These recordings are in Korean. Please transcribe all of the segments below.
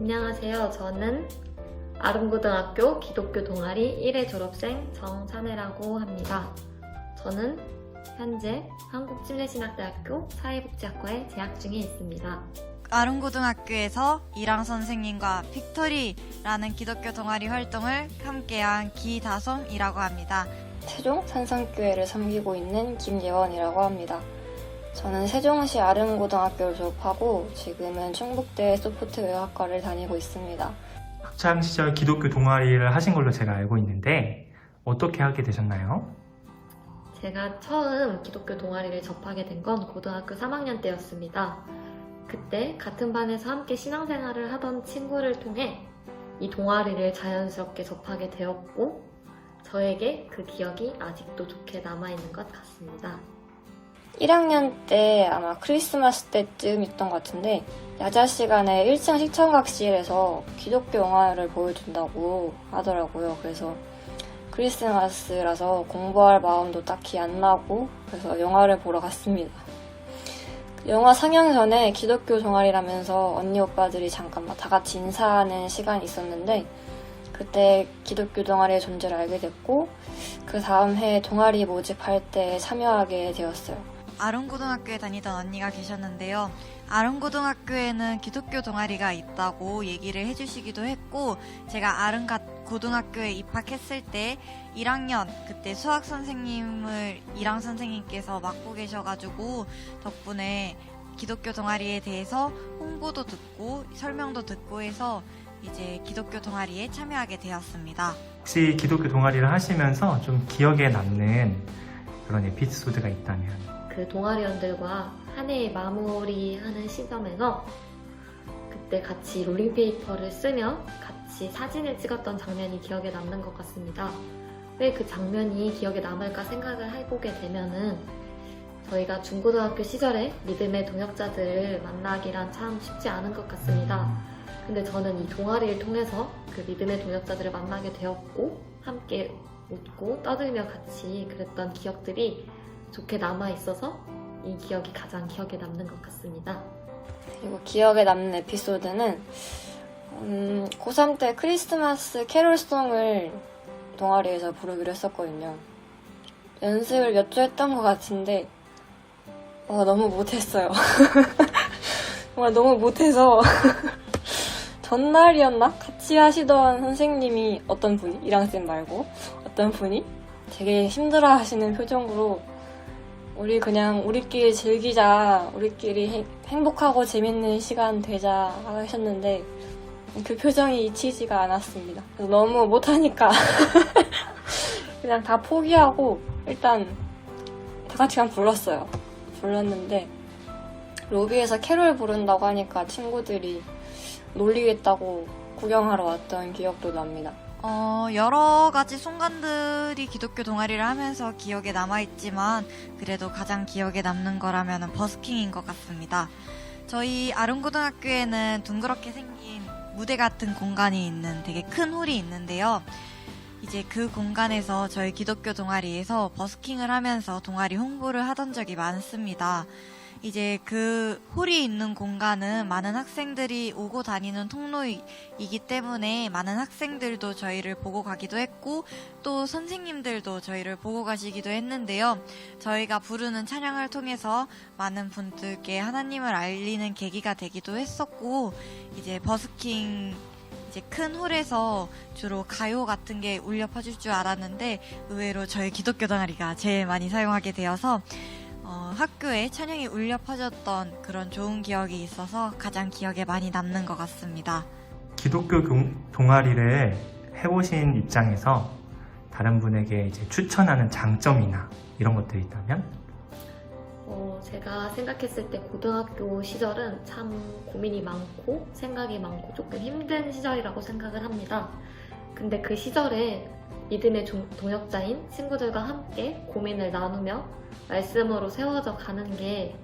안녕하세요. 저는 아름고등학교 기독교 동아리 1회 졸업생 정찬혜라고 합니다. 저는 현재 한국침례신학대학교 사회복지학과에 재학 중에 있습니다. 아름고등학교에서 이랑 선생님과 픽토리라는 기독교 동아리 활동을 함께한 기다솜이라고 합니다. 세종 산성교회를 섬기고 있는 김예원이라고 합니다. 저는 세종시 아름고등학교를 졸업하고 지금은 충북대 소프트웨어학과를 다니고 있습니다. 학창시절 기독교 동아리를 하신 걸로 제가 알고 있는데 어떻게 하게 되셨나요? 제가 처음 기독교 동아리를 접하게 된 건 고등학교 3학년 때였습니다. 그때 같은 반에서 함께 신앙생활을 하던 친구를 통해 이 동아리를 자연스럽게 접하게 되었고 저에게 그 기억이 아직도 좋게 남아있는 것 같습니다. 1학년 때 아마 크리스마스 때쯤 있던 것 같은데 야자 시간에 1층 시청각실에서 기독교 영화를 보여준다고 하더라고요. 그래서 크리스마스라서 공부할 마음도 딱히 안 나고 그래서 영화를 보러 갔습니다. 영화 상영 전에 기독교 동아리라면서 언니 오빠들이 잠깐 다 같이 인사하는 시간이 있었는데 그때 기독교 동아리의 존재를 알게 됐고 그 다음 해 동아리 모집할 때 참여하게 되었어요. 아름고등학교에 다니던 언니가 계셨는데요. 아름고등학교에는 기독교 동아리가 있다고 얘기를 해주시기도 했고 제가 아름고등학교에 입학했을 때 1학년 그때 수학 선생님을 이랑 선생님께서 맡고 계셔가지고 덕분에 기독교 동아리에 대해서 홍보도 듣고 설명도 듣고 해서 이제 기독교 동아리에 참여하게 되었습니다. 혹시 기독교 동아리를 하시면서 좀 기억에 남는 그런 에피소드가 있다면? 그 동아리원들과 한 해의 마무리하는 시점에서 그때 같이 롤링페이퍼를 쓰며 같이 사진을 찍었던 장면이 기억에 남는 것 같습니다. 왜 그 장면이 기억에 남을까 생각을 해보게 되면은 저희가 중고등학교 시절에 믿음의 동역자들을 만나기란 참 쉽지 않은 것 같습니다. 근데 저는 이 동아리를 통해서 그 믿음의 동역자들을 만나게 되었고 함께 웃고 떠들며 같이 그랬던 기억들이 좋게 남아있어서 이 기억이 가장 기억에 남는 것 같습니다. 그리고 기억에 남는 에피소드는 고3 때 크리스마스 캐롤송을 동아리에서 부르기로 했었거든요. 연습을 몇 주 했던 것 같은데 너무 못했어요. 정말 너무 못해서 전날이었나? 같이 하시던 선생님이 어떤 분이, 이랑쌤 말고 어떤 분이 되게 힘들어 하시는 표정으로 우리 그냥 우리끼리 즐기자, 우리끼리 행복하고 재밌는 시간 되자 하셨는데 그 표정이 잊히지가 않았습니다. 그래서 너무 못하니까 그냥 다 포기하고 일단 다 같이 그냥 불렀어요. 불렀는데 로비에서 캐롤 부른다고 하니까 친구들이 놀리겠다고 구경하러 왔던 기억도 납니다. 여러 가지 순간들이 기독교 동아리를 하면서 기억에 남아있지만 그래도 가장 기억에 남는 거라면 버스킹인 것 같습니다. 저희 아름고등학교에는 둥그렇게 생긴 무대 같은 공간이 있는 되게 큰 홀이 있는데요. 이제 그 공간에서 저희 기독교 동아리에서 버스킹을 하면서 동아리 홍보를 하던 적이 많습니다. 이제 그 홀이 있는 공간은 많은 학생들이 오고 다니는 통로이기 때문에 많은 학생들도 저희를 보고 가기도 했고 또 선생님들도 저희를 보고 가시기도 했는데요. 저희가 부르는 찬양을 통해서 많은 분들께 하나님을 알리는 계기가 되기도 했었고 이제 버스킹 이제 큰 홀에서 주로 가요 같은 게 울려 퍼질 줄 알았는데 의외로 저희 기독교 동아리가 제일 많이 사용하게 되어서 학교에 찬양이 울려 퍼졌던 그런 좋은 기억이 있어서 가장 기억에 많이 남는 것 같습니다. 기독교 동아리를 해보신 입장에서 다른 분에게 이제 추천하는 장점이나 이런 것들이 있다면? 제가 생각했을 때 고등학교 시절은 참 고민이 많고 생각이 많고 조금 힘든 시절이라고 생각을 합니다. 근데 그 시절에 믿음의 동역자인 친구들과 함께 고민을 나누며 말씀으로 세워져 가는 게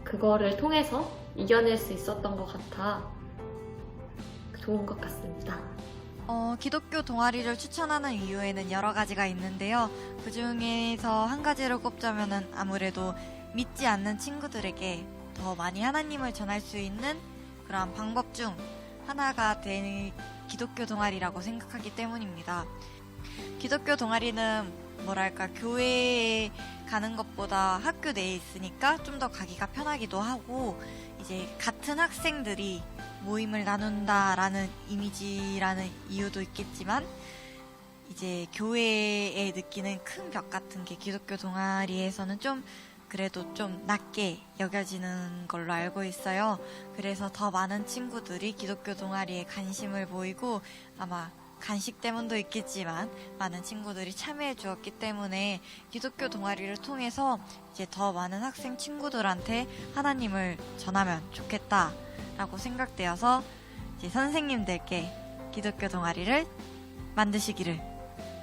그거를 통해서 이겨낼 수 있었던 것 같아 좋은 것 같습니다. 기독교 동아리를 추천하는 이유에는 여러 가지가 있는데요. 그 중에서 한 가지를 꼽자면은 아무래도 믿지 않는 친구들에게 더 많이 하나님을 전할 수 있는 그러한 방법 중 하나가 된 기독교 동아리라고 생각하기 때문입니다. 기독교 동아리는 뭐랄까 교회에 가는 것보다 학교 내에 있으니까 좀 더 가기가 편하기도 하고 이제 같은 학생들이 모임을 나눈다라는 이미지라는 이유도 있겠지만 이제 교회에 느끼는 큰 벽 같은 게 기독교 동아리에서는 좀 그래도 좀 낮게 여겨지는 걸로 알고 있어요. 그래서 더 많은 친구들이 기독교 동아리에 관심을 보이고 아마 간식 때문도 있겠지만 많은 친구들이 참여해 주었기 때문에 기독교 동아리를 통해서 이제 더 많은 학생 친구들한테 하나님을 전하면 좋겠다라고 생각되어서 이제 선생님들께 기독교 동아리를 만드시기를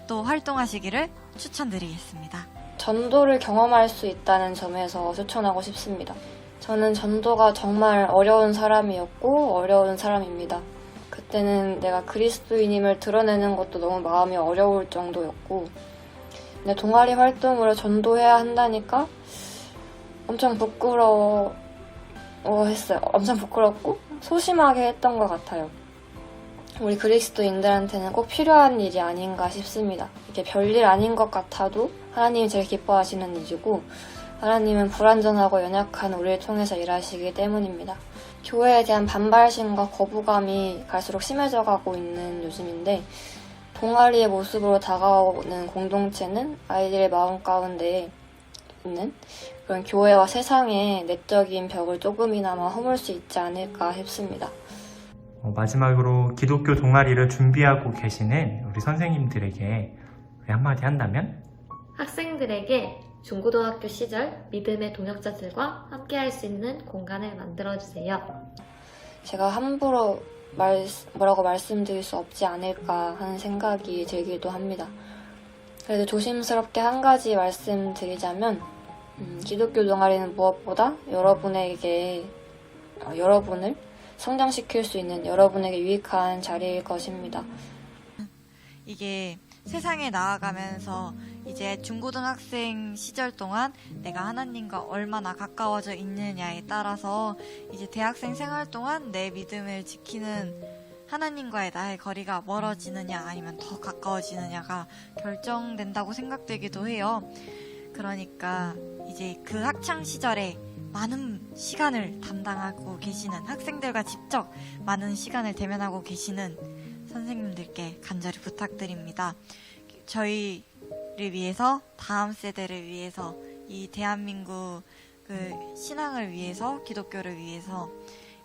또 활동하시기를 추천드리겠습니다. 전도를 경험할 수 있다는 점에서 추천하고 싶습니다. 저는 전도가 정말 어려운 사람이었고 어려운 사람입니다. 그때는 내가 그리스도인임을 드러내는 것도 너무 마음이 어려울 정도였고 근데 동아리 활동으로 전도해야 한다니까 엄청 부끄러워했어요. 엄청 부끄럽고 소심하게 했던 것 같아요. 우리 그리스도인들한테는 꼭 필요한 일이 아닌가 싶습니다. 이게 별일 아닌 것 같아도 하나님이 제일 기뻐하시는 일이고 하나님은 불완전하고 연약한 우리를 통해서 일하시기 때문입니다. 교회에 대한 반발심과 거부감이 갈수록 심해져 가고 있는 요즘인데 동아리의 모습으로 다가오는 공동체는 아이들의 마음 가운데 있는 그런 교회와 세상의 내적인 벽을 조금이나마 허물 수 있지 않을까 싶습니다. 마지막으로 기독교 동아리를 준비하고 계시는 우리 선생님들에게 한마디 한다면? 학생들에게 중고등학교 시절 믿음의 동역자들과 함께할 수 있는 공간을 만들어주세요. 제가 함부로 뭐라고 말씀드릴 수 없지 않을까 하는 생각이 들기도 합니다. 그래도 조심스럽게 한 가지 말씀드리자면 기독교 동아리는 무엇보다 여러분을 성장시킬 수 있는 여러분에게 유익한 자리일 것입니다. 이게 세상에 나아가면서 이제 중고등학생 시절 동안 내가 하나님과 얼마나 가까워져 있느냐에 따라서 이제 대학생 생활 동안 내 믿음을 지키는 하나님과의 나의 거리가 멀어지느냐 아니면 더 가까워지느냐가 결정된다고 생각되기도 해요. 그러니까 이제 그 학창 시절에 많은 시간을 담당하고 계시는 학생들과 직접 많은 시간을 대면하고 계시는 선생님들께 간절히 부탁드립니다. 저희를 위해서 다음 세대를 위해서 이 대한민국 신앙을 위해서 기독교를 위해서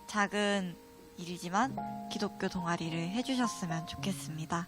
작은 일이지만 기독교 동아리를 해주셨으면 좋겠습니다.